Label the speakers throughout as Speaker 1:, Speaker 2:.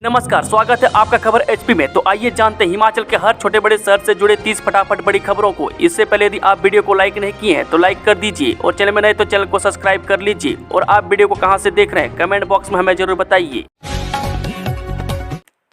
Speaker 1: नमस्कार, स्वागत है आपका खबर एचपी में। तो आइए जानते हैं हिमाचल के हर छोटे बड़े शहर से जुड़े 30 फटाफट बड़ी खबरों को। इससे पहले यदि आप वीडियो को लाइक नहीं किए हैं तो लाइक कर दीजिए और चैनल में नए तो चैनल को सब्सक्राइब कर लीजिए। और आप वीडियो को कहां से देख रहे हैं कमेंट बॉक्स में हमें जरूर बताइए।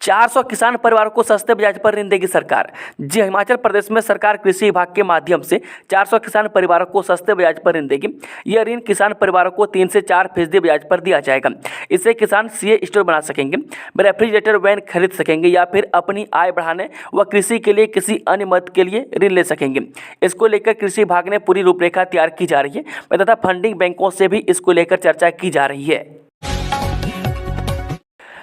Speaker 1: 400 किसान परिवारों को सस्ते ब्याज पर ऋण देगी सरकार। जी, हिमाचल प्रदेश में सरकार कृषि विभाग के माध्यम से 400 किसान परिवारों को सस्ते ब्याज पर ऋण देगी। यह ऋण किसान परिवारों को 3 से 4% ब्याज पर दिया जाएगा। इससे किसान सीए स्टोर बना सकेंगे, रेफ्रिजरेटर वैन खरीद सकेंगे या फिर अपनी आय बढ़ाने व कृषि के लिए किसी अन्य मद के लिए ऋण ले सकेंगे। इसको लेकर कृषि विभाग ने पूरी रूपरेखा तैयार की जा रही है तथा फंडिंग बैंकों से भी इसको लेकर चर्चा की जा रही है।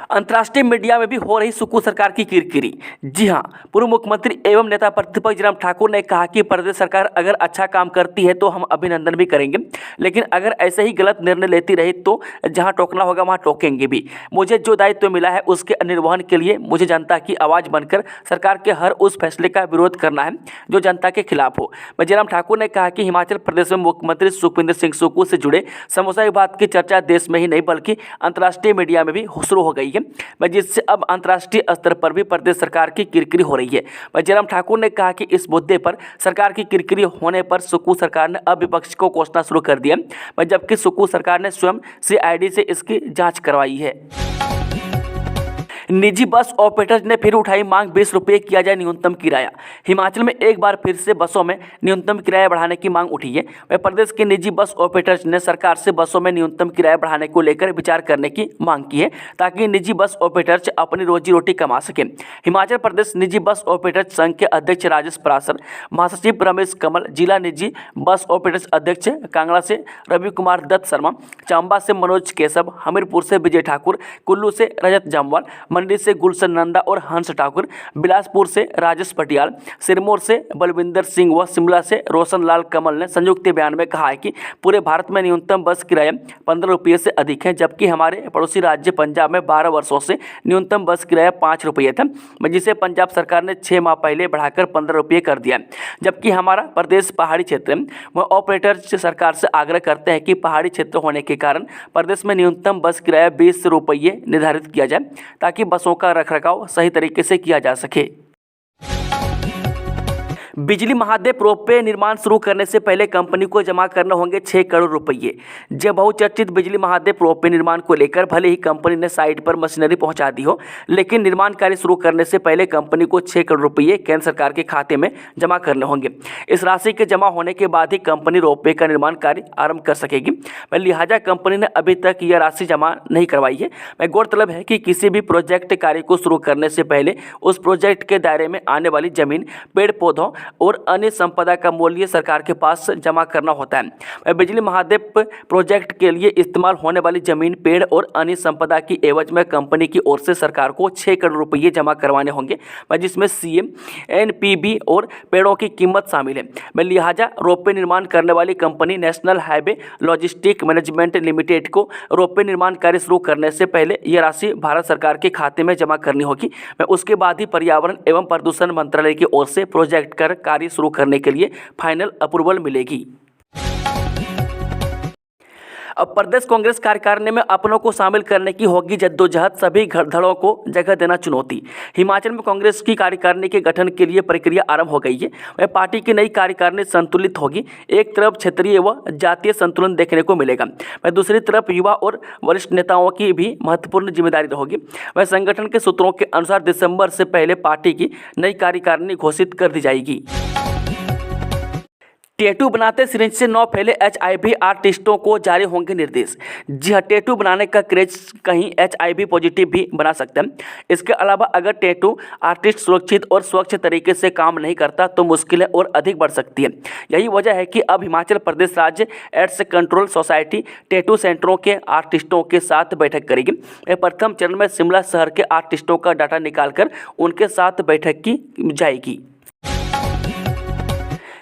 Speaker 1: अंतर्राष्ट्रीय मीडिया में भी हो रही सुक्खू सरकार की किरकिरी। जी हां, पूर्व मुख्यमंत्री एवं नेता प्रतिपक्ष जयराम ठाकुर ने कहा कि प्रदेश सरकार अगर अच्छा काम करती है तो हम अभिनंदन भी करेंगे, लेकिन अगर ऐसे ही गलत निर्णय लेती रही तो जहां टोकना होगा वहां टोकेंगे भी। मुझे जो दायित्व मिला है उसके निर्वहन के लिए मुझे जनता की आवाज़ बनकर सरकार के हर उस फैसले का विरोध करना है जो जनता के खिलाफ हो। जयराम ठाकुर ने कहा कि हिमाचल प्रदेश में मुख्यमंत्री सुखविंदर सिंह सुक्खू से जुड़े समोसा विवाद की चर्चा देश में ही नहीं बल्कि अंतर्राष्ट्रीय मीडिया में भी शुरू हो गई है, जिससे अब अंतर्राष्ट्रीय स्तर पर भी प्रदेश सरकार की किरकिरी हो रही है। जयराम ठाकुर ने कहा कि इस मुद्दे पर सरकार की किरकिरी होने पर सुक्खू सरकार ने अब विपक्ष को कोसना शुरू कर दिया, जबकि सुक्खू सरकार ने स्वयं सीआईडी से इसकी जांच करवाई है। निजी बस ऑपरेटर्स ने फिर उठाई मांग, 20 रुपये किया जाए न्यूनतम किराया। हिमाचल में एक बार फिर से बसों में न्यूनतम किराया बढ़ाने की मांग उठी है। प्रदेश के निजी बस ऑपरेटर्स ने सरकार से बसों में न्यूनतम किराया बढ़ाने को लेकर विचार करने की मांग की है ताकि निजी बस ऑपरेटर्स अपनी रोजी रोटी कमा सकें। हिमाचल प्रदेश निजी बस ऑपरेटर्स संघ के अध्यक्ष राजेश पराशर, महासचिव रमेश कमल, जिला निजी बस ऑपरेटर्स अध्यक्ष कांगड़ा से रवि कुमार दत्त शर्मा, चंबा से मनोज केशव, हमीरपुर से विजय ठाकुर, कुल्लू से रजत जामवाल, मंडी से गुलशन नंदा और हंस ठाकुर, बिलासपुर से राजेश पटियाल, सिरमौर से बलविंदर सिंह व शिमला से रोशन लाल कमल ने संयुक्त बयान में कहा है कि पूरे भारत में न्यूनतम बस किराया 15 रुपये से अधिक है, जबकि हमारे पड़ोसी राज्य पंजाब में 12 वर्षों से न्यूनतम बस किराया 5 रुपये था, जिसे पंजाब सरकार ने 6 माह पहले बढ़ाकर 15 रुपये कर दिया। जबकि हमारा प्रदेश पहाड़ी क्षेत्र में वह ऑपरेटर्स सरकार से आग्रह करते हैं कि पहाड़ी क्षेत्र होने के कारण प्रदेश में न्यूनतम बस किराया 20 रुपये निर्धारित किया जाए ताकि बसों का रखरखाव सही तरीके से किया जा सके। बिजली महादेव रोपवे निर्माण शुरू करने से पहले कंपनी को जमा करने होंगे 6 करोड़ रुपये। जब बहुचर्चित बिजली महादेव रोपवे निर्माण को लेकर भले ही कंपनी ने साइट पर मशीनरी पहुंचा दी हो, लेकिन निर्माण कार्य शुरू करने से पहले कंपनी को 6 करोड़ रुपये केंद्र सरकार के खाते में जमा करने होंगे। इस राशि के जमा होने के बाद ही कंपनी रोपवे का निर्माण कार्य आरंभ कर सकेगी। लिहाजा कंपनी ने अभी तक यह राशि जमा नहीं करवाई है। गौरतलब है कि किसी भी प्रोजेक्ट कार्य को शुरू करने से पहले उस प्रोजेक्ट के दायरे में आने वाली जमीन, पेड़ पौधों और अन्य संपदा का मूल्य सरकार के पास जमा करना होता है। बिजली महादेव प्रोजेक्ट के लिए इस्तेमाल होने वाली जमीन, पेड़ और अन्य संपदा की एवज में कंपनी की ओर से सरकार को 6 करोड़ रुपये जमा करवाने होंगे, जिसमें सीएम, एनपीबी और पेड़ों की कीमत शामिल है। लिहाजा रोपवे निर्माण करने वाली company national highway logistic management limited को रोपवे निर्माण कार्य शुरू करने से पहले यह राशि भारत सरकार के खाते में जमा करनी होगी। उसके बाद ही पर्यावरण एवं प्रदूषण मंत्रालय की ओर से प्रोजेक्ट कर कार्य शुरू करने के लिए फाइनल अप्रूवल मिलेगी। अब प्रदेश कांग्रेस कार्यकारिणी में अपनों को शामिल करने की होगी जद्दोजहद, सभी धड़ों को जगह देना चुनौती। हिमाचल में कांग्रेस की कार्यकारिणी के गठन के लिए प्रक्रिया आरंभ हो गई है। वह पार्टी की नई कार्यकारिणी संतुलित होगी। एक तरफ क्षेत्रीय व जातीय संतुलन देखने को मिलेगा, वह दूसरी तरफ युवा और वरिष्ठ नेताओं की भी महत्वपूर्ण जिम्मेदारी रहेगी। वह संगठन के सूत्रों के अनुसार दिसंबर से पहले पार्टी की नई कार्यकारिणी घोषित कर दी जाएगी। टैटू बनाते सिरिंज से 9 फैले एचआईवी आर्टिस्टों को जारी होंगे निर्देश। जी हाँ, टैटू बनाने का क्रेज कहीं एचआईवी पॉजिटिव भी बना सकता है। इसके अलावा अगर टैटू आर्टिस्ट सुरक्षित और स्वच्छ तरीके से काम नहीं करता तो मुश्किलें और अधिक बढ़ सकती है। यही वजह है कि अब हिमाचल प्रदेश राज्य एड्स कंट्रोल सोसाइटी टैटू सेंटरों के आर्टिस्टों के साथ बैठक करेगी। प्रथम चरण में शिमला शहर के आर्टिस्टों का डाटा निकालकर उनके साथ बैठक की जाएगी।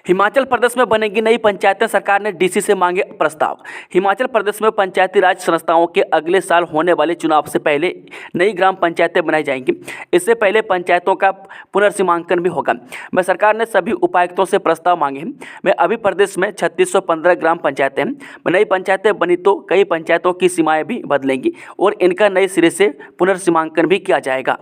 Speaker 1: हिमाचल प्रदेश में बनेगी नई पंचायतें, सरकार ने डीसी से मांगे प्रस्ताव। हिमाचल प्रदेश में पंचायती राज संस्थाओं के अगले साल होने वाले चुनाव से पहले नई ग्राम पंचायतें बनाई जाएंगी। इससे पहले पंचायतों का पुनर्सीमांकन भी होगा। मैं सरकार ने सभी उपायुक्तों से प्रस्ताव मांगे हैं। मैं अभी प्रदेश में 3615 ग्राम पंचायतें हैं। नई पंचायतें बनी तो कई पंचायतों की सीमाएं भी बदलेंगी और इनका नए सिरे से पुनर्सीमांकन भी किया जाएगा।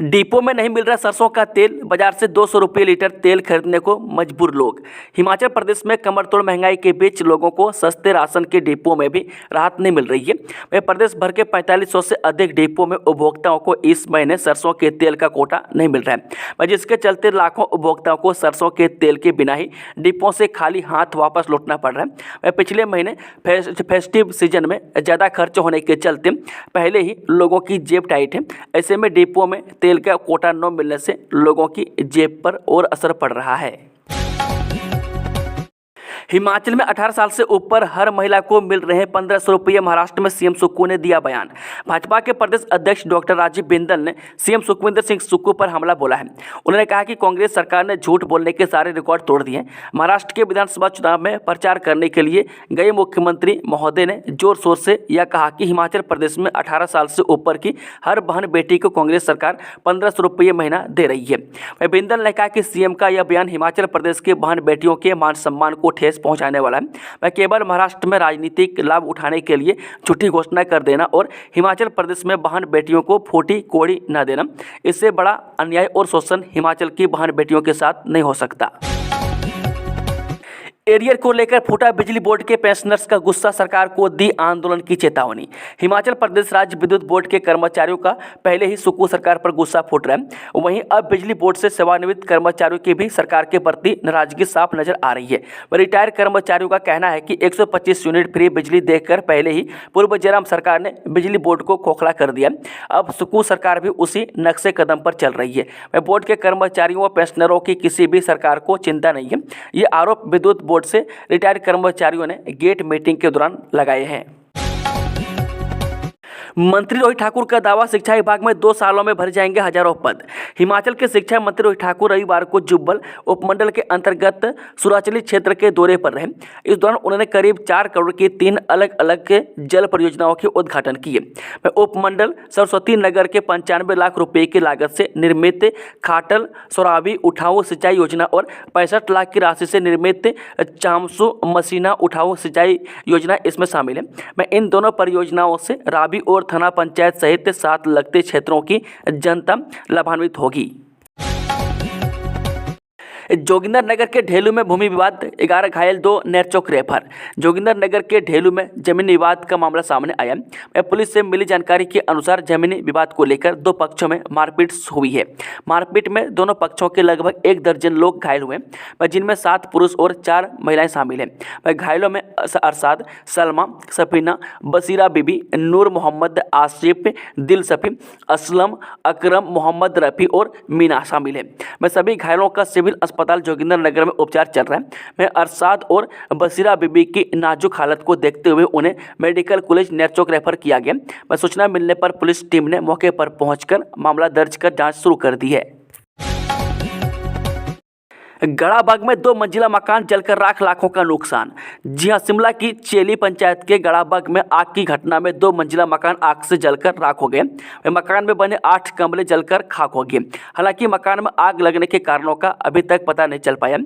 Speaker 1: डिपो में नहीं मिल रहा सरसों का तेल, बाजार से 200 रुपये लीटर तेल खरीदने को मजबूर लोग। हिमाचल प्रदेश में कमर तोड़ महंगाई के बीच लोगों को सस्ते राशन के डिपो में भी राहत नहीं मिल रही है। वह प्रदेश भर के 4500 से अधिक डिपो में उपभोक्ताओं को इस महीने सरसों के तेल का कोटा नहीं मिल रहा है, जिसके चलते लाखों उपभोक्ताओं को सरसों के तेल के बिना ही डिपो से खाली हाथ वापस लौटना पड़ रहा है। वह पिछले महीने फेस्टिव सीजन में ज़्यादा खर्च होने के चलते पहले ही लोगों की जेब टाइट है। ऐसे में डिपो में तेल का कोटा न मिलने से लोगों की जेब पर और असर पड़ रहा है। हिमाचल में 18 साल से ऊपर हर महिला को मिल रहे 1500 रुपये। महाराष्ट्र में सीएम सुक्खू ने दिया बयान। भाजपा के प्रदेश अध्यक्ष डॉक्टर राजीव बिंदल ने सीएम सुखविंदर सिंह सुक्खू पर हमला बोला है। उन्होंने कहा कि कांग्रेस सरकार ने झूठ बोलने के सारे रिकॉर्ड तोड़ दिए। महाराष्ट्र के विधानसभा चुनाव में प्रचार करने के लिए गए मुख्यमंत्री महोदय ने जोर शोर से यह कहा कि हिमाचल प्रदेश में 18 साल से ऊपर की हर बहन बेटी को कांग्रेस सरकार 1500 रुपये महीना दे रही है। बिंदल ने कहा कि सीएम का यह बयान हिमाचल प्रदेश के बहन बेटियों के मान सम्मान को ठेस पहुंचाने वाला है। वह केवल महाराष्ट्र में राजनीतिक लाभ उठाने के लिए झूठी घोषणा कर देना और हिमाचल प्रदेश में बहन बेटियों को फूटी कोड़ी न देना, इससे बड़ा अन्याय और शोषण हिमाचल की बहन बेटियों के साथ नहीं हो सकता। एरियर को लेकर फूटा बिजली बोर्ड के पेंशनर्स का गुस्सा, सरकार को दी आंदोलन की चेतावनी। हिमाचल प्रदेश राज्य विद्युत बोर्ड के कर्मचारियों का पहले ही सुक्खू सरकार पर गुस्सा फूट रहा है। वहीं अब बिजली बोर्ड से सेवानिवृत्त कर्मचारियों की भी सरकार के प्रति नाराजगी साफ नजर आ रही है। रिटायर कर्मचारियों का कहना है कि 125 यूनिट फ्री बिजली देकर पहले ही पूर्व जयराम सरकार ने बिजली बोर्ड को खोखला कर दिया। अब सुक्खू सरकार भी उसी नक्शे कदम पर चल रही है। वह बोर्ड के कर्मचारियों व पेंशनरों की किसी भी सरकार को चिंता नहीं है। ये आरोप विद्युत बोर्ड से रिटायर्ड कर्मचारियों ने गेट मीटिंग के दौरान लगाए हैं। मंत्री रोहित ठाकुर का दावा, शिक्षा विभाग में 2 सालों में भर जाएंगे हजारों पद। हिमाचल के शिक्षा मंत्री रोहित ठाकुर रविवार को जुब्बल उपमंडल के अंतर्गत सुराचली क्षेत्र के दौरे पर रहे। इस दौरान उन्होंने करीब 4 करोड़ की 3 अलग अलग जल परियोजनाओं के उद्घाटन किए। उपमंडल सरस्वती नगर के 95 लाख रुपए की लागत से निर्मित खाटल सोराबी उठाऊ सिंचाई योजना और 65 लाख की राशि से निर्मित चामसू मसीना उठाऊ सिंचाई योजना इसमें शामिल है। मैं इन दोनों परियोजनाओं से राबी और थाना पंचायत सहित 7 लगते क्षेत्रों की जनता लाभान्वित होगी। जोगिंदर नगर के ढेलू में भूमि विवाद, 11 घायल, 2 नेरचौक रेफर। जोगिंदर नगर के ढेलू में जमीन विवाद का मामला सामने आया। पुलिस से मिली जानकारी के अनुसार जमीनी विवाद को लेकर 2 पक्षों में मारपीट हुई है। मारपीट में दोनों पक्षों के लगभग 1 दर्जन लोग घायल हुए, जिनमें 7 पुरुष और 4 महिलाएं शामिल हैं। घायलों में अरसाद, सलमा, सफीना, बसीरा बीबी, नूर मोहम्मद, आसिफ, दिल सफी, असलम, अकरम, मोहम्मद रफ़ी और मीना शामिल है। सभी घायलों का सिविल अस्पताल जोगिंदर नगर में उपचार चल रहा है। अरसाद और बसीरा बीबी की नाजुक हालत को देखते हुए उन्हें मेडिकल कॉलेज नेरचौक रेफर किया गया। सूचना मिलने पर पुलिस टीम ने मौके पर पहुंचकर मामला दर्ज कर जांच शुरू कर दी है। गड़ाबाग में 2 मंजिला मकान जलकर राख, लाखों का नुकसान। जी हां, शिमला की चेली पंचायत के गड़ाबाग में आग की घटना में 2 मंजिला मकान आग से जलकर राख हो गए। मकान में बने 8 कमरे जलकर खाक हो गए। हालांकि मकान में आग लगने के कारणों का अभी तक पता नहीं चल पाया।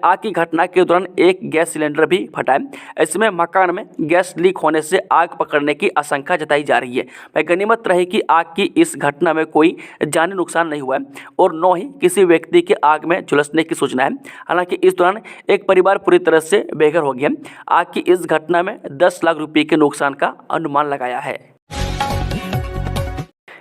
Speaker 1: आग की घटना के दौरान एक गैस सिलेंडर भी फटा है। इसमें मकान में गैस लीक होने से आग पकड़ने की आशंका जताई जा रही है। गनीमत रही कि आग की इस घटना में कोई जानी नुकसान नहीं हुआ और न ही किसी व्यक्ति के आग में झुलसने की सूचना। हालांकि इस दौरान एक परिवार पूरी तरह से बेघर हो गया। आग की इस घटना में 10 लाख रुपए के नुकसान का अनुमान लगाया है।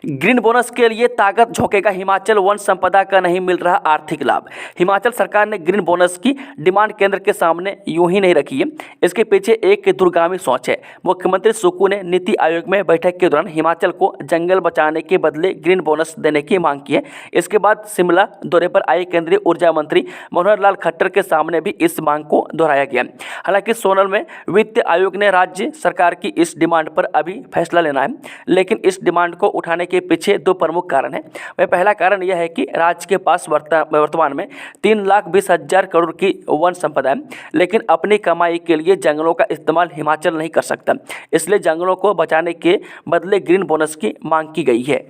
Speaker 1: ग्रीन बोनस के लिए ताकत झोंकेगा हिमाचल, वन संपदा का नहीं मिल रहा आर्थिक लाभ। हिमाचल सरकार ने ग्रीन बोनस की डिमांड केंद्र के सामने यूं ही नहीं रखी है। इसके पीछे एक दूरगामी सोच है। मुख्यमंत्री सुक्खू ने नीति आयोग में बैठक के दौरान हिमाचल को जंगल बचाने के बदले ग्रीन बोनस देने की मांग की है। इसके बाद शिमला दौरे पर आए केंद्रीय ऊर्जा मंत्री मनोहर लाल खट्टर के सामने भी इस मांग को दोहराया गया। हालांकि सोनल में वित्त आयोग ने राज्य सरकार की इस डिमांड पर अभी फैसला लेना है, लेकिन इस डिमांड को उठाने के पीछे दो प्रमुख कारण हैं। वह पहला कारण यह है कि राज्य के पास वर्तमान में 3,20,000 करोड़ की वन संपदा है, लेकिन अपनी कमाई के लिए जंगलों का इस्तेमाल हिमाचल नहीं कर सकता। इसलिए जंगलों को बचाने के बदले ग्रीन बोनस की मांग की गई है।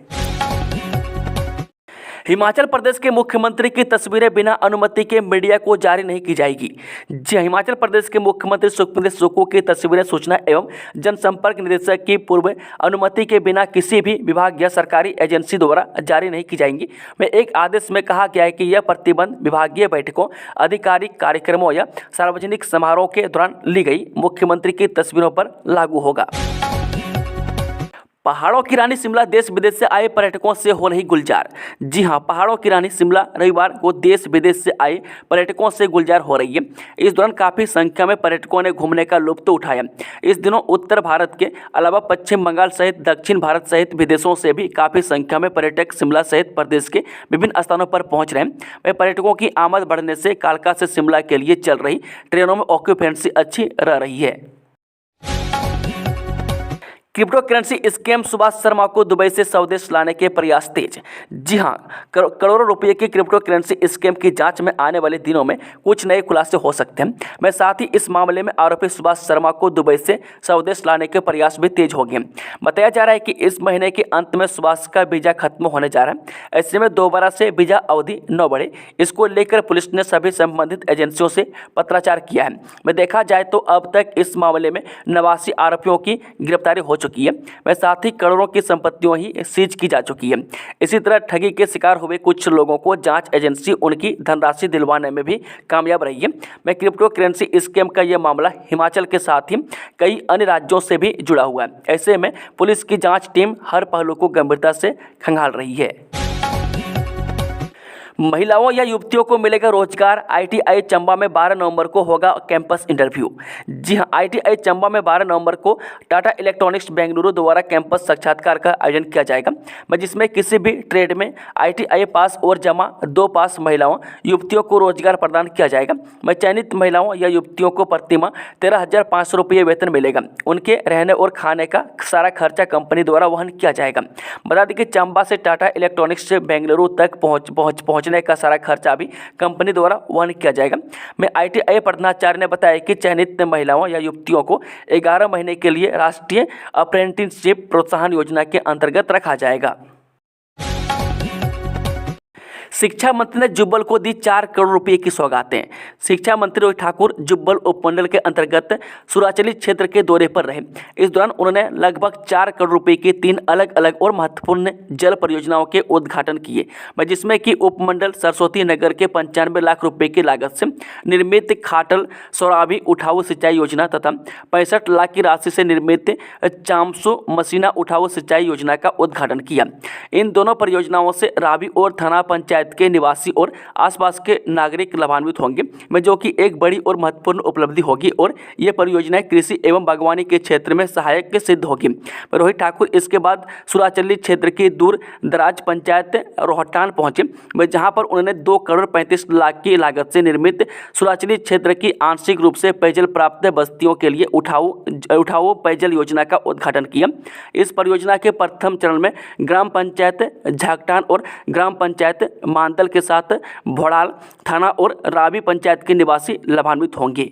Speaker 1: हिमाचल प्रदेश के मुख्यमंत्री की तस्वीरें बिना अनुमति के मीडिया को जारी नहीं की जाएगी। जी, हिमाचल प्रदेश के मुख्यमंत्री सुखविंदर सुक्खू की तस्वीरें सूचना एवं जनसंपर्क निदेशक की पूर्व अनुमति के बिना किसी भी विभाग या सरकारी एजेंसी द्वारा जारी नहीं की जाएंगी। में एक आदेश में कहा गया है कि यह प्रतिबंध विभागीय बैठकों, आधिकारिक कार्यक्रमों या सार्वजनिक समारोह के दौरान ली गई मुख्यमंत्री की तस्वीरों पर लागू होगा। पहाड़ों की रानी शिमला देश विदेश से आए पर्यटकों से हो रही गुलजार। जी हां, पहाड़ों की रानी शिमला रविवार को देश विदेश से आए पर्यटकों से गुलजार हो रही है। इस दौरान काफ़ी संख्या में पर्यटकों ने घूमने का लुत्फ उठाया। इस दिनों उत्तर भारत के अलावा पश्चिम बंगाल सहित दक्षिण भारत सहित विदेशों से भी काफ़ी संख्या में पर्यटक शिमला सहित प्रदेश के विभिन्न स्थानों पर पहुँच रहे हैं। वह पर्यटकों की आमद बढ़ने से कालका से शिमला के लिए चल रही ट्रेनों में ऑक्यूपेंसी अच्छी रह रही है। Crypto currency scam Subhash Sharma को दुबई से स्वदेश लाने के प्रयास तेज। जी हां, करोड़ों रुपए की क्रिप्टो करेंसी स्कैम की जांच में आने वाले दिनों में कुछ नए खुलासे हो सकते हैं। मैं साथ ही इस मामले में आरोपी सुभाष शर्मा को दुबई से स्वदेश लाने के प्रयास भी तेज हो गए। बताया जा रहा है कि इस महीने के अंत में सुभाष का वीजा खत्म होने जा रहा है। ऐसे में दोबारा से वीजा अवधि न बढ़े, इसको लेकर पुलिस ने सभी संबंधित एजेंसियों से पत्राचार किया है। मैं देखा जाए तो अब तक इस मामले में 89 आरोपियों की गिरफ्तारी हो चुकी है। वह साथ ही करोड़ों की संपत्तियों ही सीज की जा चुकी है। इसी तरह ठगी के शिकार हुए कुछ लोगों को जांच एजेंसी उनकी धनराशि दिलवाने में भी कामयाब रही है। मैं क्रिप्टो करेंसी स्कैम का यह मामला हिमाचल के साथ ही कई अन्य राज्यों से भी जुड़ा हुआ है। ऐसे में पुलिस की जांच टीम हर पहलू को गंभीरता से खंगाल रही है। महिलाओं या युवतियों को मिलेगा रोजगार। ITI चंबा में 12 नवंबर को होगा कैंपस इंटरव्यू। जी हां, ITI चंबा में 12 नवंबर को टाटा इलेक्ट्रॉनिक्स बेंगलुरु द्वारा कैंपस साक्षात्कार का आयोजन किया जाएगा, जिसमें किसी भी ट्रेड में ITI पास और जमा 2 पास महिलाओं युवतियों को रोजगार प्रदान किया जाएगा। चयनित महिलाओं या युवतियों को प्रतिमाह 13,500 रुपये वेतन मिलेगा। उनके रहने और खाने का सारा खर्चा कंपनी द्वारा वहन किया जाएगा। बता दें कि चंबा से टाटा इलेक्ट्रॉनिक्स से बेंगलुरु तक पहुंचने का सारा खर्चा भी कंपनी द्वारा वहन किया जाएगा। ITI प्रधानाचार्य ने बताया कि चयनित महिलाओं या युवतियों को 11 महीने के लिए राष्ट्रीय अप्रेंटिसशिप प्रोत्साहन योजना के अंतर्गत रखा जाएगा। शिक्षा मंत्री ने जुब्बल को दी 4 करोड़ रुपए की सौगातें। शिक्षा मंत्री रोहित ठाकुर जुब्बल उपमंडल के अंतर्गत सुराचली क्षेत्र के दौरे पर रहे। इस दौरान उन्होंने लगभग 4 करोड़ रुपए की 3 अलग अलग और महत्वपूर्ण जल परियोजनाओं के उद्घाटन किए, जिसमें कि उपमंडल सरस्वती नगर के 95 लाख रुपए की लागत से निर्मित खाटल सौराभी उठाऊ सिंचाई योजना तथा 65 लाख की राशि से निर्मित चामसू मसीना उठाऊ सिंचाई योजना का उद्घाटन किया। इन दोनों परियोजनाओं से रावी और थाना पंचायत के निवासी और आसपास के नागरिक लाभान्वित होंगे, जो कि एक बड़ी और महत्वपूर्ण उपलब्धि होगी और ये परियोजनाएं कृषि एवं बागवानी के क्षेत्र में सहायक सिद्ध होगी। रोहित ठाकुर इसके बाद सुराचली क्षेत्र की दूर दराज पंचायत रोहटान पहुंचे, जहां पर उन्होंने 2 करोड़ 35 लाख की लागत से निर्मित सुराचली क्षेत्र की आंशिक रूप से पेयजल प्राप्त बस्तियों के लिए उठाऊ पेयजल योजना का उद्घाटन किया। इस परियोजना के प्रथम चरण में ग्राम पंचायत झाकटान और ग्राम पंचायत मानतल के साथ भोड़ाल थाना और रावी पंचायत के निवासी लाभान्वित होंगे।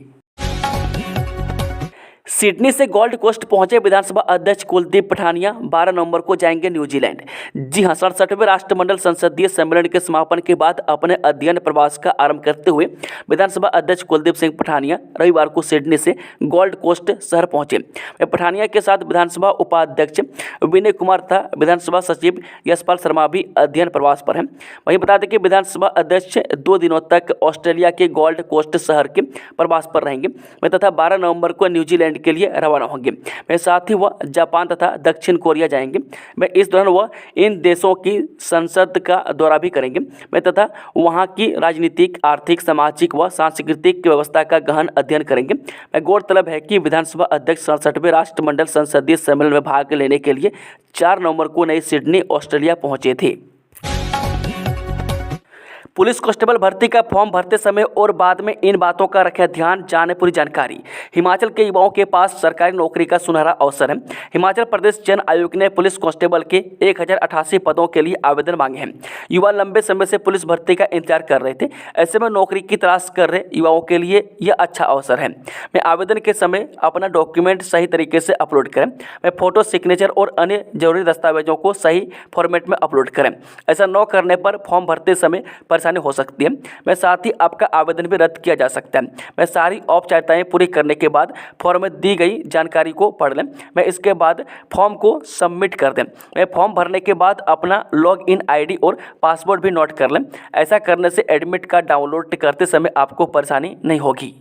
Speaker 1: सिडनी से गोल्ड कोस्ट पहुंचे विधानसभा अध्यक्ष कुलदीप पठानिया 12 नवंबर को जाएंगे न्यूजीलैंड। जी हां, 67वें राष्ट्रमंडल संसदीय सम्मेलन के समापन के बाद अपने अध्ययन प्रवास का आरंभ करते हुए विधानसभा अध्यक्ष कुलदीप सिंह पठानिया रविवार को सिडनी से गोल्ड कोस्ट शहर पहुंचे। पठानिया के साथ विधानसभा उपाध्यक्ष विनय कुमार तथा विधानसभा सचिव यशपाल शर्मा भी अध्ययन प्रवास पर हैं। वहीं बता दें कि विधानसभा अध्यक्ष 2 दिनों तक ऑस्ट्रेलिया के गोल्ड कोस्ट शहर के प्रवास पर रहेंगे तथा 12 नवंबर को न्यूजीलैंड के लिए रवाना होंगे। मैं साथ ही वह जापान तथा दक्षिण कोरिया जाएंगे। मैं इस दौरान वह इन देशों की संसद का दौरा भी करेंगे तथा वहां की राजनीतिक, आर्थिक, सामाजिक व सांस्कृतिक व्यवस्था का गहन अध्ययन करेंगे। गौरतलब है कि विधानसभा अध्यक्ष 67वें राष्ट्रमंडल संसदीय सम्मेलन में भाग लेने के लिए 4 नवंबर को नई सिडनी ऑस्ट्रेलिया पहुंचे थे। पुलिस कांस्टेबल भर्ती का फॉर्म भरते समय और बाद में इन बातों का रखें ध्यान, जाने पूरी जानकारी। हिमाचल के युवाओं के पास सरकारी नौकरी का सुनहरा अवसर है। हिमाचल प्रदेश चयन आयोग ने पुलिस कांस्टेबल के 1088 पदों के लिए आवेदन मांगे हैं। युवा लंबे समय से पुलिस भर्ती का इंतजार कर रहे थे। ऐसे में नौकरी की तलाश कर रहे युवाओं के लिए यह अच्छा अवसर है। मैं आवेदन के समय अपना डॉक्यूमेंट सही तरीके से अपलोड करें। मैं फोटो, सिग्नेचर और अन्य जरूरी दस्तावेजों को सही फॉर्मेट में अपलोड करें। ऐसा न करने पर फॉर्म भरते समय परेशानी हो सकती है। मैं साथ ही आपका आवेदन भी रद्द किया जा सकता है। मैं सारी औपचारिकताएं पूरी करने के बाद फॉर्म में दी गई जानकारी को पढ़ लें। मैं इसके बाद फॉर्म को सबमिट कर दें। मैं फॉर्म भरने के बाद अपना लॉग इन ID और पासवर्ड भी नोट कर लें। ऐसा करने से एडमिट कार्ड डाउनलोड करते समय आपको परेशानी नहीं होगी।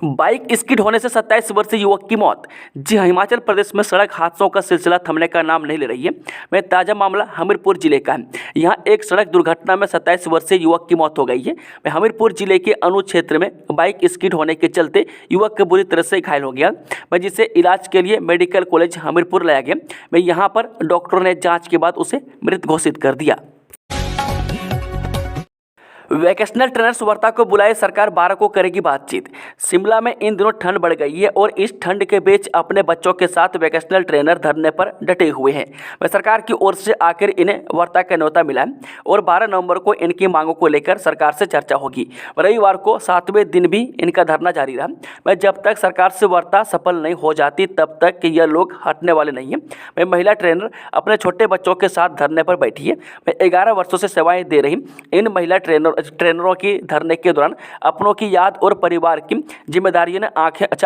Speaker 1: बाइक स्किड होने से 27 वर्षीय युवक की मौत। जी हाँ, हिमाचल प्रदेश में सड़क हादसों का सिलसिला थमने का नाम नहीं ले रही है। मैं ताज़ा मामला हमीरपुर जिले का है। यहाँ एक सड़क दुर्घटना में 27 वर्षीय युवक की मौत हो गई है। मैं हमीरपुर जिले के अनु क्षेत्र में बाइक स्किड होने के चलते युवक बुरी तरह से घायल हो गया। मैं जिसे इलाज के लिए मेडिकल कॉलेज हमीरपुर लाया गया। मैं यहाँ पर डॉक्टरों ने जाँच के बाद उसे मृत घोषित कर दिया। वैकेशनल ट्रेनर्स वार्ता को बुलाए सरकार, 12 को करेगी बातचीत। शिमला में इन दिनों ठंड बढ़ गई है और इस ठंड के बीच अपने बच्चों के साथ वैकेशनल ट्रेनर धरने पर डटे हुए हैं। वह सरकार की ओर से आखिर इन्हें वार्ता का न्योता मिला है और 12 नवंबर को इनकी मांगों को लेकर सरकार से चर्चा होगी। रविवार को 7वें दिन भी इनका धरना जारी रहा। मैं जब तक सरकार से वार्ता सफल नहीं हो जाती तब तक यह लोग हटने वाले नहीं हैं। मैं महिला ट्रेनर अपने छोटे बच्चों के साथ धरने पर बैठी है। मैं 11 वर्षों से सेवाएं दे रही इन महिला ट्रेनरों की धरने के दौरान अपनों की याद और परिवार की जिम्मेदारियों ने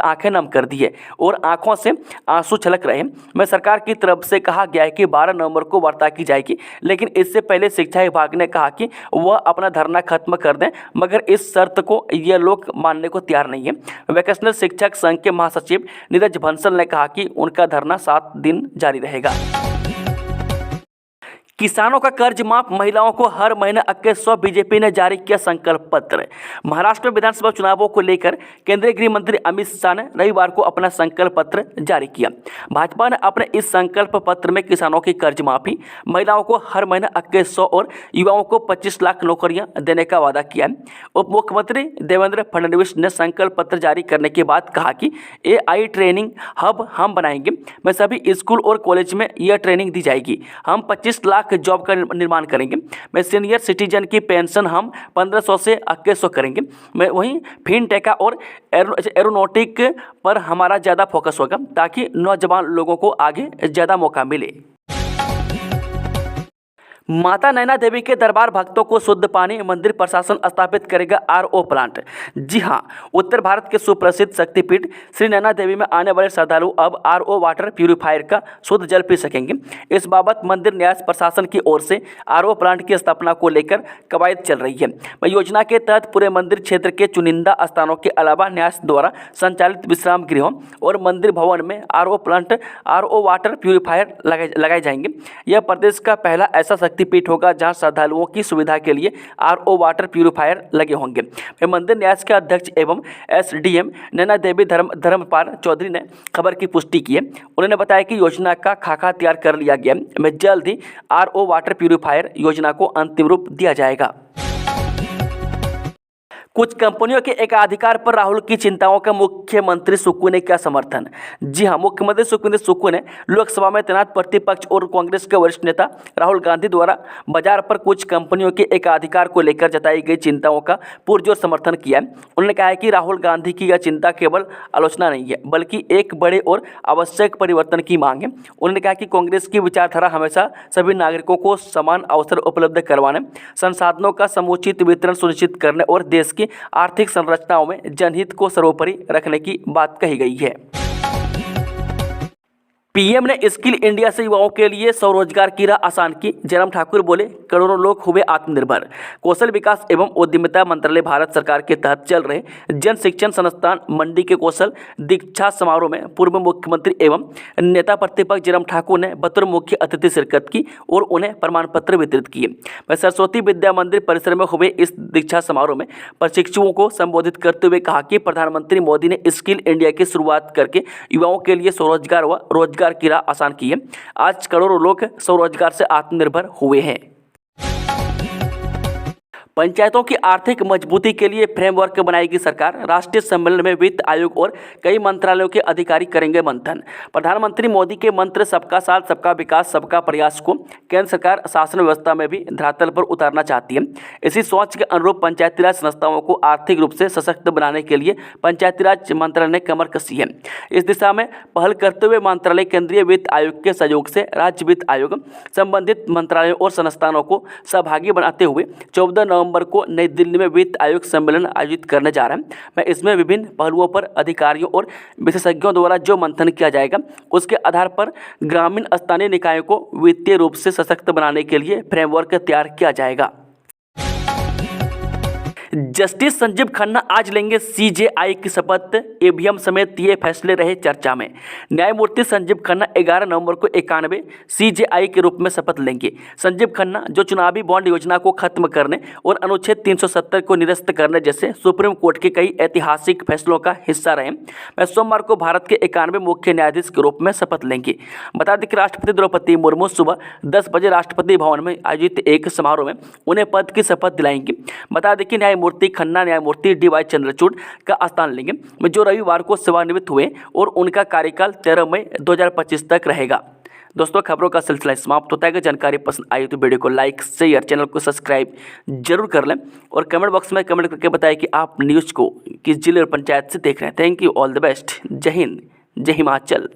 Speaker 1: आंखें नम कर दी है और आंखों से आंसू छलक रहे हैं। मैं सरकार की तरफ से कहा गया है कि 12 नवंबर को वार्ता की जाएगी, लेकिन इससे पहले शिक्षा विभाग ने कहा कि वह अपना धरना खत्म कर दें, मगर इस शर्त को ये लोग मानने को तैयार नहीं है। वैकेशनल शिक्षक संघ के महासचिव नीरज बंसल ने कहा कि उनका धरना 7 दिन जारी रहेगा। किसानों का कर्ज माफ, महिलाओं को हर महीने 2100। बीजेपी ने जारी किया संकल्प पत्र। महाराष्ट्र में विधानसभा चुनावों को लेकर केंद्रीय गृह मंत्री अमित शाह ने रविवार को अपना संकल्प पत्र जारी किया। भाजपा ने अपने इस संकल्प पत्र में किसानों की कर्ज माफी, महिलाओं को हर महीने 2100 और युवाओं को 25 लाख नौकरियां देने का वादा किया है। उप मुख्यमंत्री देवेंद्र फडणवीस ने संकल्प पत्र जारी करने के बाद कहा कि AI ट्रेनिंग हब हम बनाएंगे। मैं सभी स्कूल और कॉलेज में यह ट्रेनिंग दी जाएगी। हम 25 लाख जॉब का निर्माण करेंगे। मैं सीनियर सिटीजन की पेंशन हम 1500 से 2100 करेंगे। मैं वहीं फिनटेक और एरोनॉटिक पर हमारा ज़्यादा फोकस होगा ताकि नौजवान लोगों को आगे ज़्यादा मौका मिले। माता नैना देवी के दरबार भक्तों को शुद्ध पानी, मंदिर प्रशासन स्थापित करेगा RO प्लांट। जी हां, उत्तर भारत के सुप्रसिद्ध शक्तिपीठ श्री नैना देवी में आने वाले श्रद्धालु अब RO वाटर प्यूरिफायर का शुद्ध जल पी सकेंगे। इस बाबत मंदिर न्यास प्रशासन की ओर से RO प्लांट की स्थापना को लेकर कवायद चल रही है। योजना के तहत पूरे मंदिर क्षेत्र के चुनिंदा स्थानों के अलावा न्यास द्वारा संचालित विश्राम गृहों और मंदिर भवन में RO वाटर प्यूरिफायर लगाए जाएंगे। यह प्रदेश का पहला ऐसा शक्तिपीठ होगा जहां श्रद्धालुओं की सुविधा के लिए RO वाटर प्यूरिफायर लगे होंगे। मंदिर न्यास के अध्यक्ष एवं SDM नैना देवी धर्मपाल चौधरी ने खबर की पुष्टि की है। उन्होंने बताया कि योजना का खाका तैयार कर लिया गया है। जल्द ही RO वाटर प्यूरिफायर योजना को अंतिम रूप दिया जाएगा। कुछ कंपनियों के एकाधिकार पर राहुल की चिंताओं का मुख्यमंत्री सुक्खू ने किया समर्थन। जी हां, मुख्यमंत्री सुखविंदर सुक्खू ने लोकसभा में तैनात प्रतिपक्ष और कांग्रेस के वरिष्ठ नेता राहुल गांधी द्वारा बाजार पर कुछ कंपनियों के एकाधिकार को लेकर जताई गई चिंताओं का पुरजोर समर्थन किया है। उन्होंने कहा है कि राहुल गांधी की यह चिंता केवल आलोचना नहीं है, बल्कि एक बड़े और आवश्यक परिवर्तन की मांग है। उन्होंने कहा कि कांग्रेस की विचारधारा हमेशा सभी नागरिकों को समान अवसर उपलब्ध करवाने, संसाधनों का समुचित वितरण सुनिश्चित करने और देश की आर्थिक संरचनाओं में जनहित को सर्वोपरि रखने की बात कही गई है। पीएम ने स्किल इंडिया से युवाओं के लिए स्वरोजगार की राह आसान की। जयराम ठाकुर बोले, करोड़ों लोग हुए आत्मनिर्भर। कौशल विकास एवं उद्यमिता मंत्रालय भारत सरकार के तहत चल रहे जन शिक्षण संस्थान मंडी के कौशल दीक्षा समारोह में पूर्व मुख्यमंत्री एवं नेता प्रतिपक्ष जयराम ठाकुर ने बतौर मुख्य अतिथि शिरकत की और उन्हें प्रमाण पत्र वितरित किए। सरस्वती विद्या मंदिर परिसर में हुए इस दीक्षा समारोह में प्रशिक्षुओं को संबोधित करते हुए कहा कि प्रधानमंत्री मोदी ने स्किल इंडिया की शुरुआत करके युवाओं के लिए स्वरोजगार व रोजगार की राह आसान की है। आज करोड़ों लोग स्वरोजगार से आत्मनिर्भर हुए हैं। पंचायतों की आर्थिक मजबूती के लिए फ्रेमवर्क बनाएगी सरकार। राष्ट्रीय सम्मेलन में वित्त आयोग और कई मंत्रालयों के अधिकारी करेंगे मंथन। प्रधानमंत्री मोदी के मंत्र सबका साथ सबका विकास सबका प्रयास को केंद्र सरकार शासन व्यवस्था में भी धरातल पर उतारना चाहती है। इसी सोच के अनुरूप पंचायती राज संस्थाओं को आर्थिक रूप से सशक्त बनाने के लिए पंचायती राज मंत्रालय ने कमर कसी है। इस दिशा में पहल करते हुए मंत्रालय केंद्रीय वित्त आयोग के सहयोग से राज्य वित्त आयोग संबंधित मंत्रालयों और संस्थानों को सहभागी बनाते हुए 14 नवंबर को नई दिल्ली में वित्त आयोग सम्मेलन आयोजित करने जा रहा है। मैं इसमें विभिन्न पहलुओं पर अधिकारियों और विशेषज्ञों द्वारा जो मंथन किया जाएगा उसके आधार पर ग्रामीण स्थानीय निकायों को वित्तीय रूप से सशक्त बनाने के लिए फ्रेमवर्क तैयार किया जाएगा। जस्टिस संजीव खन्ना आज लेंगे सीजेआई की शपथ। ईवीएम समेत ये फैसले रहे चर्चा में। न्यायमूर्ति संजीव खन्ना 11 नवंबर को 91 सीजेआई के रूप में शपथ लेंगे। संजीव खन्ना जो चुनावी बॉन्ड योजना को खत्म करने और अनुच्छेद 370 को निरस्त करने जैसे सुप्रीम कोर्ट के कई ऐतिहासिक फैसलों का हिस्सा रहे, वह सोमवार को भारत के 91 मुख्य न्यायाधीश के रूप में शपथ लेंगे। बता दें कि राष्ट्रपति द्रौपदी मुर्मू सुबह 10 बजे राष्ट्रपति भवन में आयोजित एक समारोह में उन्हें पद की शपथ दिलाएंगी। बता दें कि न्यायमूर्ति खन्ना न्यायमूर्ति डीवाई चंद्रचूड़ का स्थान लेंगे, जो रविवार को सेवानिवृत्त हुए और उनका कार्यकाल 13 मई 2025 तक रहेगा। दोस्तों, खबरों का सिलसिला समाप्त होता है। अगर जानकारी पसंद आई तो वीडियो को लाइक शेयर चैनल को सब्सक्राइब जरूर कर लें और कमेंट बॉक्स में कमेंट करके बताएं कि आप न्यूज़ को किस जिले और पंचायत से देख रहे हैं। Thank you, all the best. जय हिंद, जय हिमाचल।